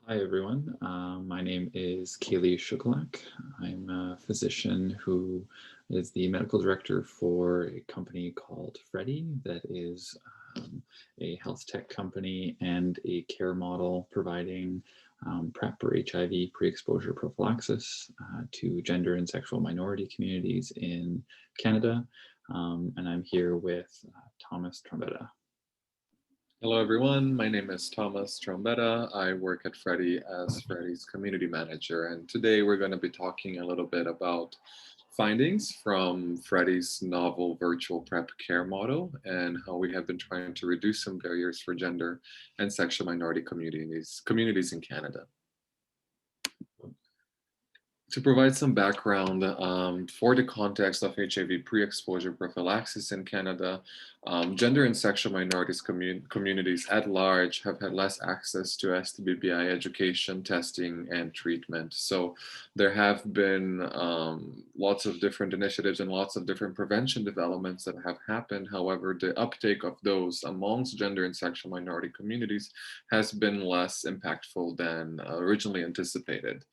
Hi, everyone. My name is Caley Shukalek. I'm a physician who is the medical director for a company called Freddie that is a health tech company and a care model providing PrEP or HIV pre-exposure prophylaxis to gender and sexual minority communities in Canada. And I'm here with Thomas Trombetta. Hello, everyone. My name is Thomas Trombetta. I work at Freddie as Freddie's community manager. And today we're going to be talking a little bit about findings from Freddie's novel virtual PrEP care model and how we have been trying to reduce some barriers for gender and sexual minority communities in Canada. To provide some background for the context of HIV pre-exposure prophylaxis in Canada, gender and sexual minorities communities at large have had less access to STBBI education, testing, and treatment. So there have been lots of different initiatives and lots of different prevention developments that have happened. However, the uptake of those amongst gender and sexual minority communities has been less impactful than originally anticipated.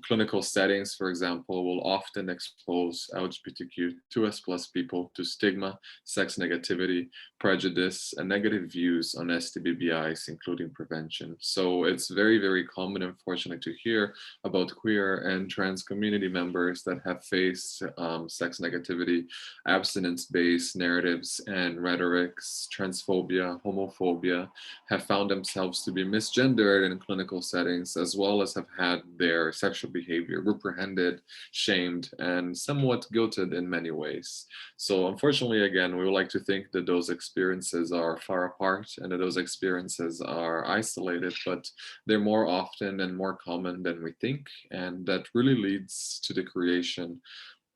Clinical settings, for example, will often expose LGBTQ2S+ people to stigma, sex negativity, prejudice, and negative views on STBBIs, including prevention. So it's very, very common, unfortunately, to hear about queer and trans community members that have faced sex negativity, abstinence-based narratives and rhetorics, transphobia, homophobia, have found themselves to be misgendered in clinical settings, as well as have had their sexual behavior reprehended, shamed, and somewhat guilted in many ways. So unfortunately, again, we would like to think that those experiences are far apart and that those experiences are isolated, but they're more often and more common than we think. And that really leads to the creation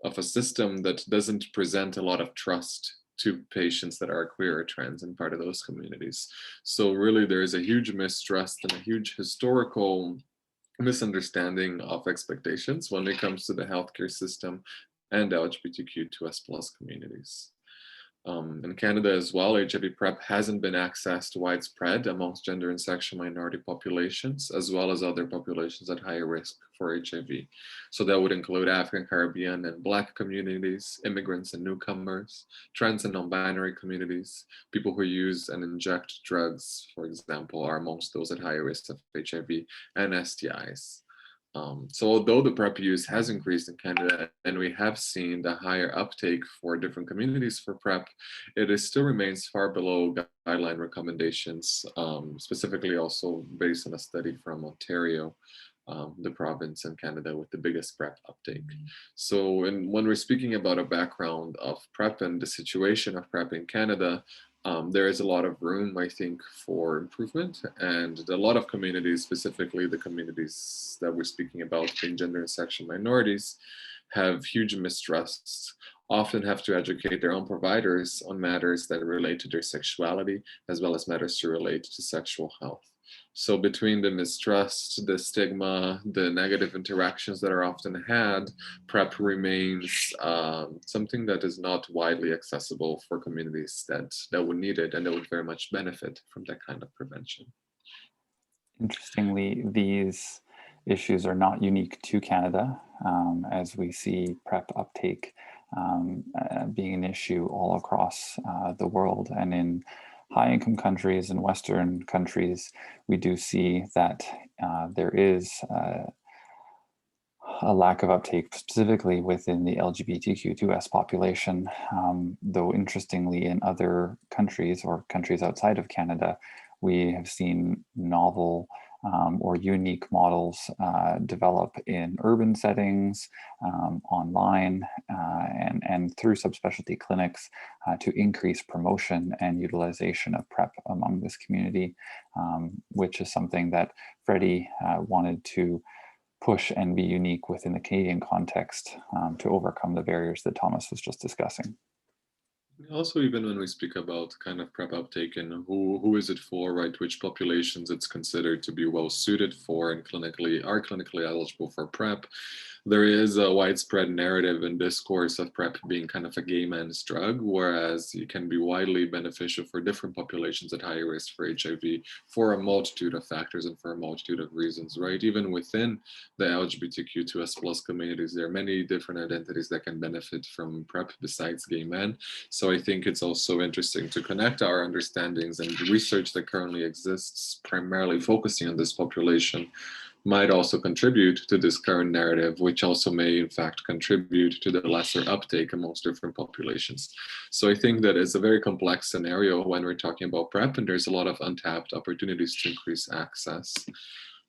of a system that doesn't present a lot of trust to patients that are queer or trans and part of those communities. So really there is a huge mistrust and a huge historical misunderstanding of expectations when it comes to the healthcare system and LGBTQ2S+ communities. In Canada as well, HIV PrEP hasn't been accessed widespread amongst gender and sexual minority populations, as well as other populations at higher risk for HIV. So that would include African, Caribbean, and Black communities, immigrants and newcomers, trans and non-binary communities, people who use and inject drugs, for example, are amongst those at higher risk of HIV and STIs. So although the PrEP use has increased in Canada and we have seen the higher uptake for different communities for PrEP, it still remains far below guideline recommendations, specifically also based on a study from Ontario, the province in Canada with the biggest PrEP uptake. So when we're speaking about a background of PrEP and the situation of PrEP in Canada, there is a lot of room, I think, for improvement, and a lot of communities, specifically the communities that we're speaking about, being gender and sexual minorities, have huge mistrusts, often have to educate their own providers on matters that relate to their sexuality, as well as matters to relate to sexual health. So between the mistrust, the stigma, the negative interactions that are often had, PrEP remains something that is not widely accessible for communities that would need it and that would very much benefit from that kind of prevention. Interestingly, these issues are not unique to Canada, as we see PrEP uptake being an issue all across the world. And in high-income countries and Western countries, we do see that there is a lack of uptake, specifically within the LGBTQ2S population, though interestingly in other countries or countries outside of Canada, we have seen novel or unique models develop in urban settings, online, and through subspecialty clinics to increase promotion and utilization of PrEP among this community, which is something that Freddie wanted to push and be unique within the Canadian context to overcome the barriers that Thomas was just discussing. Also, even when we speak about kind of PrEP uptake and who is it for, right? Which populations it's considered to be well suited for and are clinically eligible for PrEP, there is a widespread narrative and discourse of PrEP being kind of a gay man's drug, whereas it can be widely beneficial for different populations at higher risk for HIV for a multitude of factors and for a multitude of reasons, right? Even within the LGBTQ2S plus communities, there are many different identities that can benefit from PrEP besides gay men. So I think it's also interesting to connect our understandings, and the research that currently exists primarily focusing on this population might also contribute to this current narrative, which also may in fact contribute to the lesser uptake amongst different populations. So I think that it's a very complex scenario when we're talking about PrEP, and there's a lot of untapped opportunities to increase access,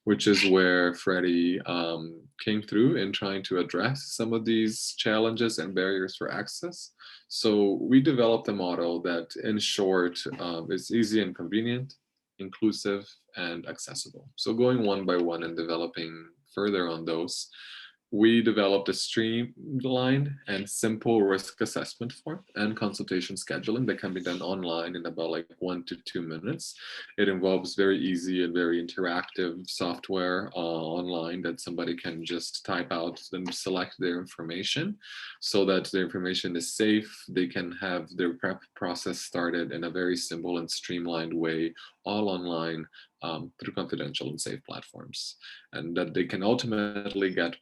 which is where Freddie came through in trying to address some of these challenges and barriers for access. So we developed a model that, in short, is easy and convenient, inclusive, and accessible. So going one by one and developing further on those, we developed a streamlined and simple risk assessment form and consultation scheduling that can be done online in about like 1 to 2 minutes. It involves very easy and very interactive software online that somebody can just type out and select their information so that the information is safe. They can have their PrEP process started in a very simple and streamlined way, all online through confidential and safe platforms, and that they can ultimately get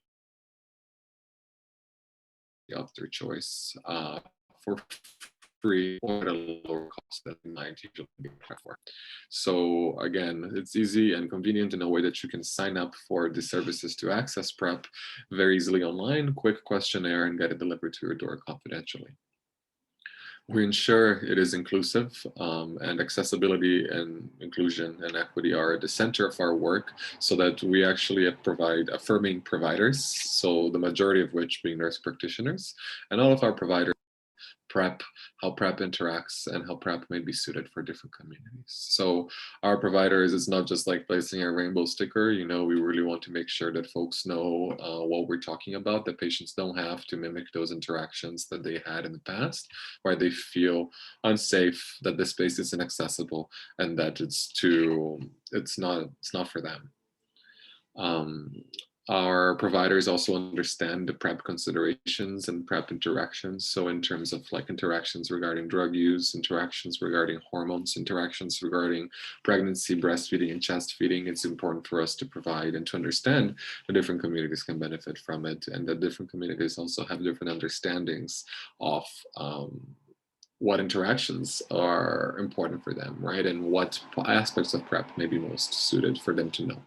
of their choice for free or at a lower cost than they might usually be for. So again, it's easy and convenient in a way that you can sign up for the services to access PrEP very easily online, quick questionnaire, and get it delivered to your door confidentially. We ensure it is inclusive, and accessibility and inclusion and equity are at the center of our work, so that we actually provide affirming providers, so the majority of which being nurse practitioners, and all of our providers PrEP, how PrEP interacts, and how PrEP may be suited for different communities. So our providers is not just like placing a rainbow sticker. You know, we really want to make sure that folks know what we're talking about, that patients don't have to mimic those interactions that they had in the past, where they feel unsafe, that the space is inaccessible, and that it's not for them. Our providers also understand the PrEP considerations and PrEP interactions. So in terms of like interactions regarding drug use, interactions regarding hormones, interactions regarding pregnancy, breastfeeding, and chest feeding, it's important for us to provide and to understand the different communities can benefit from it, and that different communities also have different understandings of what interactions are important for them, right? And what aspects of PrEP may be most suited for them to know.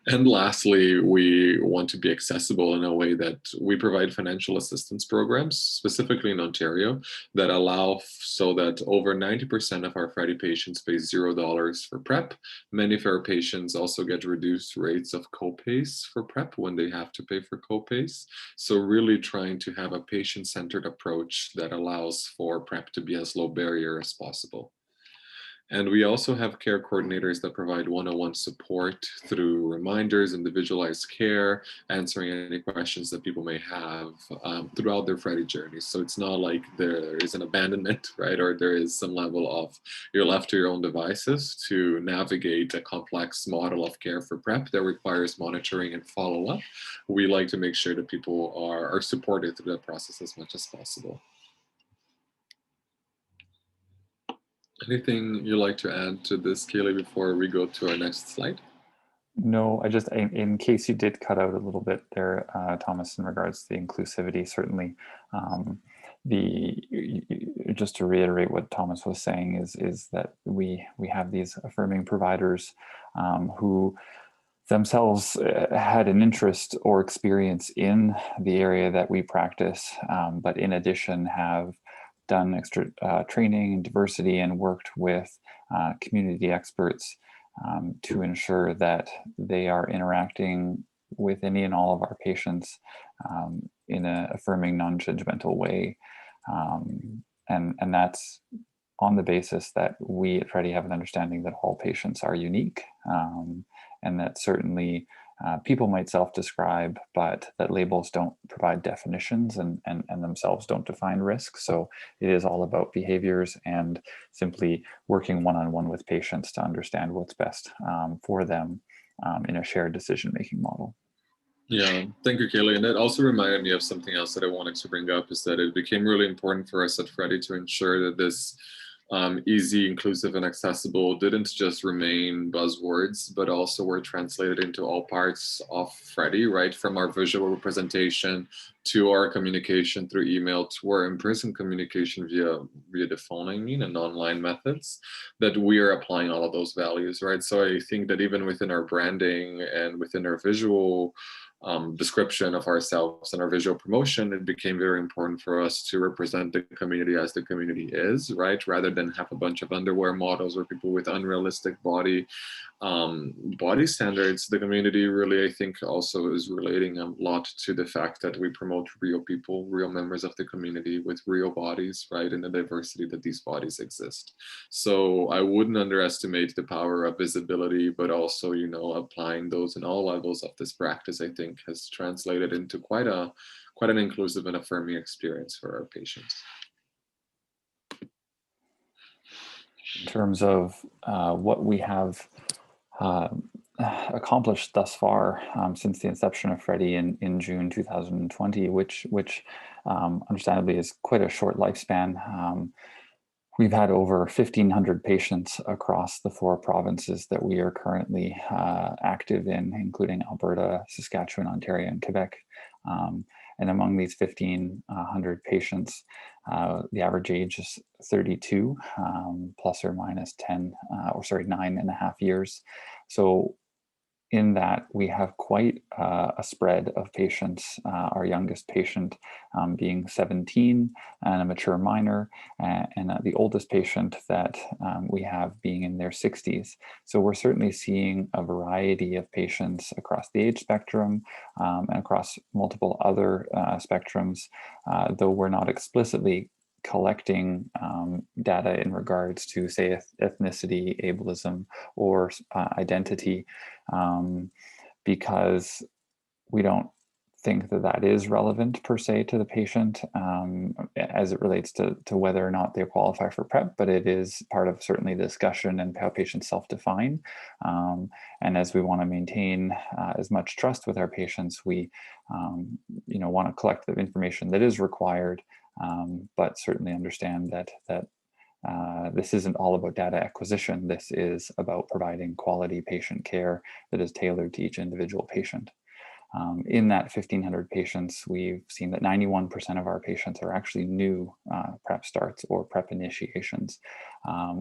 And lastly, we want to be accessible in a way that we provide financial assistance programs, specifically in Ontario, that allow so that over 90% of our Freddie patients pay $0 for PrEP. Many of our patients also get reduced rates of copays for PrEP when they have to pay for copays. So really trying to have a patient-centered approach that allows for PrEP to be as low barrier as possible. And we also have care coordinators that provide one-on-one support through reminders, individualized care, answering any questions that people may have throughout their Freddie journey. So it's not like there is an abandonment, right? Or there is some level of you're left to your own devices to navigate a complex model of care for PrEP that requires monitoring and follow-up. We like to make sure that people are supported through that process as much as possible. Anything you'd like to add to this, Caley, before we go to our next slide? No, I just, in case you did cut out a little bit there, Thomas, in regards to the inclusivity, certainly just to reiterate what Thomas was saying is that we have these affirming providers who themselves had an interest or experience in the area that we practice, but in addition have done extra training and diversity and worked with community experts to ensure that they are interacting with any and all of our patients in an affirming, non-judgmental way. And that's on the basis that we at Freddie have an understanding that all patients are unique, and that certainly people might self-describe, but that labels don't provide definitions and themselves don't define risk. So it is all about behaviors and simply working one-on-one with patients to understand what's best for them in a shared decision-making model. Yeah, thank you, Caley. And that also reminded me of something else that I wanted to bring up is that it became really important for us at Freddie to ensure that this easy, inclusive, and accessible didn't just remain buzzwords, but also were translated into all parts of Freddie, right? From our visual representation to our communication through email to our in-person communication via the phone, I mean, and online methods, that we are applying all of those values, right? So I think that even within our branding and within our visual description of ourselves and our visual promotion, it became very important for us to represent the community as the community is, right? Rather than have a bunch of underwear models or people with unrealistic body standards. The community really, I think, also is relating a lot to the fact that we promote real people, real members of the community with real bodies, right? And the diversity that these bodies exist. So I wouldn't underestimate the power of visibility, but also, you know, applying those in all levels of this practice, I think, has translated into quite an inclusive and affirming experience for our patients. In terms of what we have accomplished thus far since the inception of Freddie in June 2020, which understandably is quite a short lifespan. We've had over 1,500 patients across the 4 provinces that we are currently active in, including Alberta, Saskatchewan, Ontario, and Quebec. And among these 1,500 patients, the average age is 32, plus or minus 9.5 years. So in that we have quite a spread of patients, our youngest patient being 17 and a mature minor, and the oldest patient that we have being in their 60s. So we're certainly seeing a variety of patients across the age spectrum and across multiple other spectrums, though we're not explicitly collecting data in regards to, say, ethnicity, ableism, or identity, because we don't think that that is relevant per se to the patient as it relates to whether or not they qualify for PrEP, but it is part of certainly the discussion and how patients self-define. And as we want to maintain as much trust with our patients, we want to collect the information that is required, but certainly understand that this isn't all about data acquisition. This is about providing quality patient care that is tailored to each individual patient. In that 1,500 patients, we've seen that 91% of our patients are actually new PrEP starts or PrEP initiations,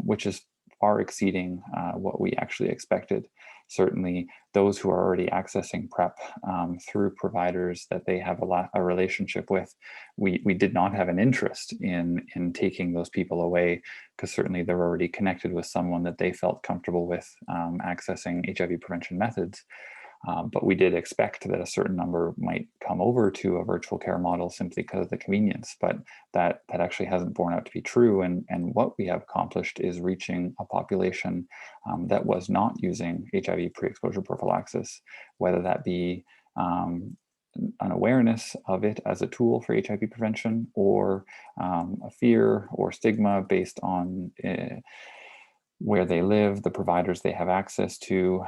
which is far exceeding what we actually expected. Certainly those who are already accessing PrEP through providers that they have a relationship with, we did not have an interest in taking those people away, because certainly they're already connected with someone that they felt comfortable with accessing HIV prevention methods. But we did expect that a certain number might come over to a virtual care model simply because of the convenience, but that actually hasn't borne out to be true. And what we have accomplished is reaching a population that was not using HIV pre-exposure prophylaxis, whether that be an awareness of it as a tool for HIV prevention, or a fear or stigma based on where they live, the providers they have access to.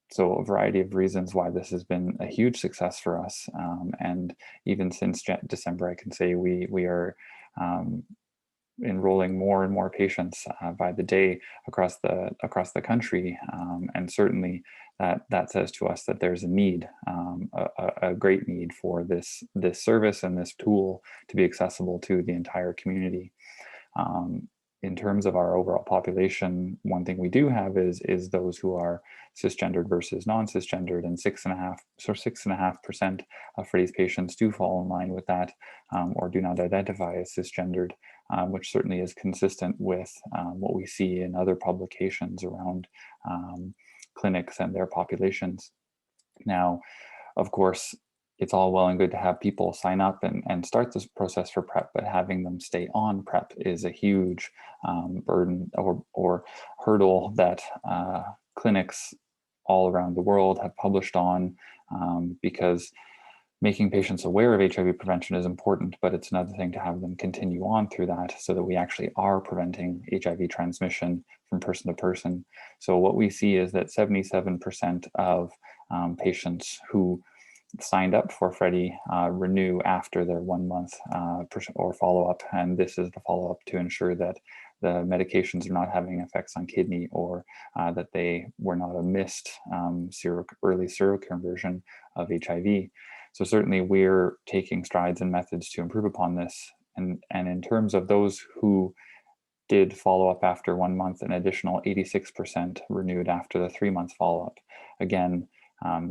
So a variety of reasons why this has been a huge success for us. And even since December, I can say we are enrolling more and more patients by the day across the country. And certainly that says to us that there's a need, a great need for this service and this tool to be accessible to the entire community. In terms of our overall population, one thing we do have is those who are cisgendered versus non-cisgendered, and 6.5% of Freddie's patients do fall in line with that, or do not identify as cisgendered, which certainly is consistent with what we see in other publications around clinics and their populations. Now, of course, it's all well and good to have people sign up and start this process for PrEP, but having them stay on PrEP is a huge burden or hurdle that clinics all around the world have published on, because making patients aware of HIV prevention is important, but it's another thing to have them continue on through that so that we actually are preventing HIV transmission from person to person. So what we see is that 77% of patients who signed up for Freddie renew after their 1 month or follow-up. And this is the follow-up to ensure that the medications are not having effects on kidney, or that they were not a missed early seroconversion of HIV. So certainly we're taking strides and methods to improve upon this. And in terms of those who did follow up after 1 month, an additional 86% renewed after the 3 month follow-up. Again,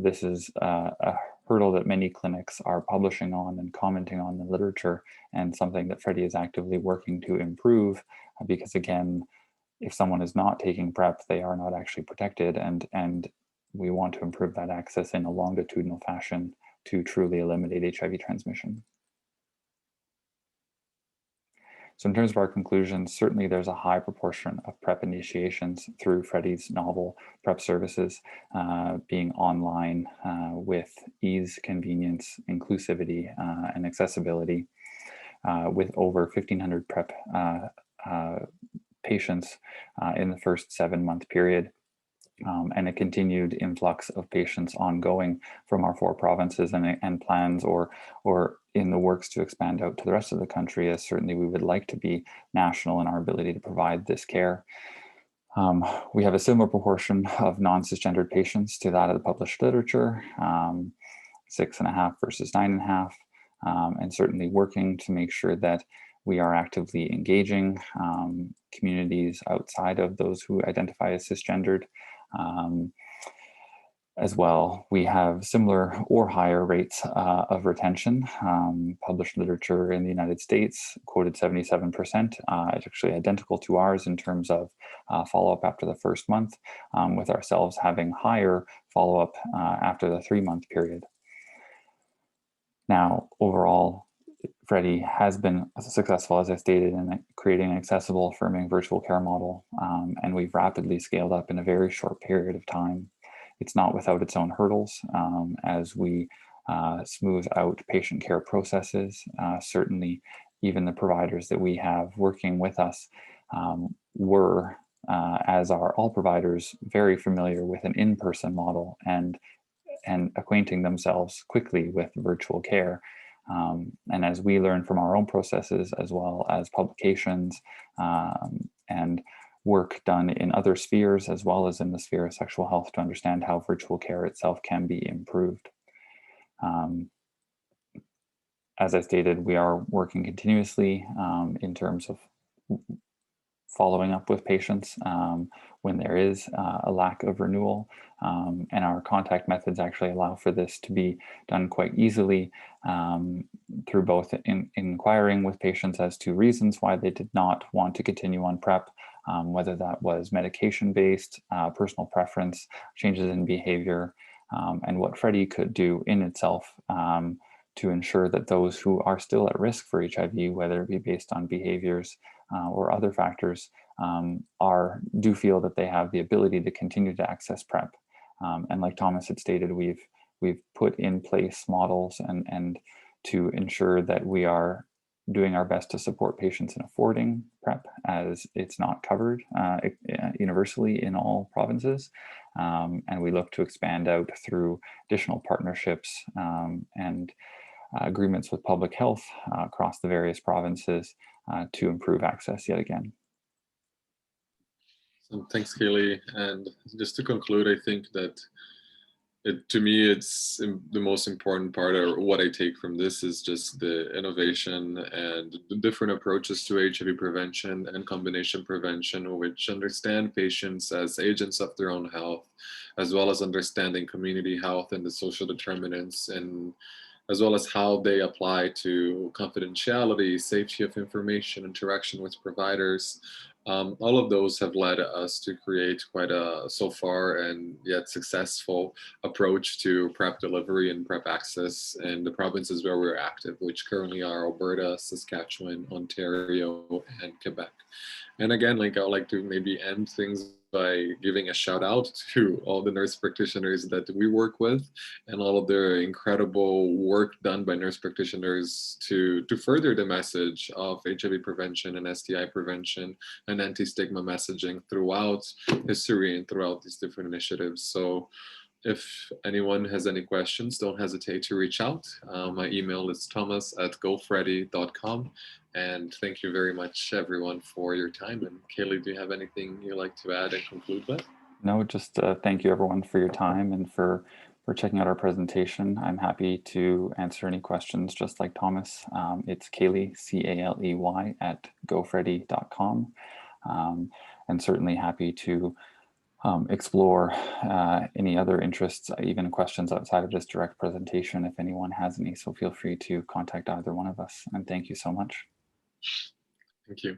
this is a hurdle that many clinics are publishing on and commenting on in the literature, and something that Freddie is actively working to improve, because again, if someone is not taking PrEP, they are not actually protected, and we want to improve that access in a longitudinal fashion to truly eliminate HIV transmission. So in terms of our conclusions, certainly there's a high proportion of PrEP initiations through Freddie's novel PrEP services being online with ease, convenience, inclusivity, and accessibility, with over 1,500 PrEP patients in the first 7-month period. And a continued influx of patients ongoing from our 4 provinces, and plans or in the works to expand out to the rest of the country, as certainly we would like to be national in our ability to provide this care. We have a similar proportion of non-cisgendered patients to that of the published literature, 6.5 versus 9.5, and certainly working to make sure that we are actively engaging communities outside of those who identify as cisgendered. As well, we have similar or higher rates of retention. Published literature in the United States quoted 77%. It's actually identical to ours in terms of follow-up after the first month, with ourselves having higher follow-up after the 3-month period. Now, overall, Freddie has been successful, as I stated, in creating an accessible, affirming virtual care model, and we've rapidly scaled up in a very short period of time. It's not without its own hurdles as we smooth out patient care processes. Certainly, even the providers that we have working with us were, as are all providers, very familiar with an in-person model and acquainting themselves quickly with virtual care. And as we learn from our own processes, as well as publications and work done in other spheres, as well as in the sphere of sexual health, to understand how virtual care itself can be improved. As I stated, we are working continuously in terms of following up with patients when there is a lack of renewal, and our contact methods actually allow for this to be done quite easily through both inquiring with patients as to reasons why they did not want to continue on PrEP, whether that was medication-based, personal preference, changes in behavior, and what Freddie could do in itself to ensure that those who are still at risk for HIV, whether it be based on behaviors or other factors, do feel that they have the ability to continue to access PrEP. And like Thomas had stated, we've put in place models and to ensure that we are doing our best to support patients in affording PrEP, as it's not covered universally in all provinces. And we look to expand out through additional partnerships and agreements with public health across the various provinces to improve access yet again. So thanks, Caley. And just to conclude, I think that to me, it's the most important part, or what I take from this, is just the innovation and the different approaches to HIV prevention and combination prevention, which understand patients as agents of their own health, as well as understanding community health and the social determinants, and as well as how they apply to confidentiality, safety of information, interaction with providers. All of those have led us to create quite a, so far and yet successful, approach to PrEP delivery and PrEP access in the provinces where we're active, which currently are Alberta, Saskatchewan, Ontario, and Quebec. And again, like, I would like to maybe end things by giving a shout out to all the nurse practitioners that we work with, and all of their incredible work done by nurse practitioners to further the message of HIV prevention and STI prevention and anti-stigma messaging throughout history and throughout these different initiatives. So If anyone has any questions, don't hesitate to reach out. My email is thomas@gofreddie.com. And thank you very much, everyone, for your time. And Caley, do you have anything you'd like to add and conclude with? No, just thank you everyone for your time and for checking out our presentation. I'm happy to answer any questions just like Thomas. It's Caley, C-A-L-E-Y @gofreddie.com. And certainly happy to explore any other interests, even questions outside of this direct presentation if anyone has any. So feel free to contact either one of us. And thank you so much. Thank you.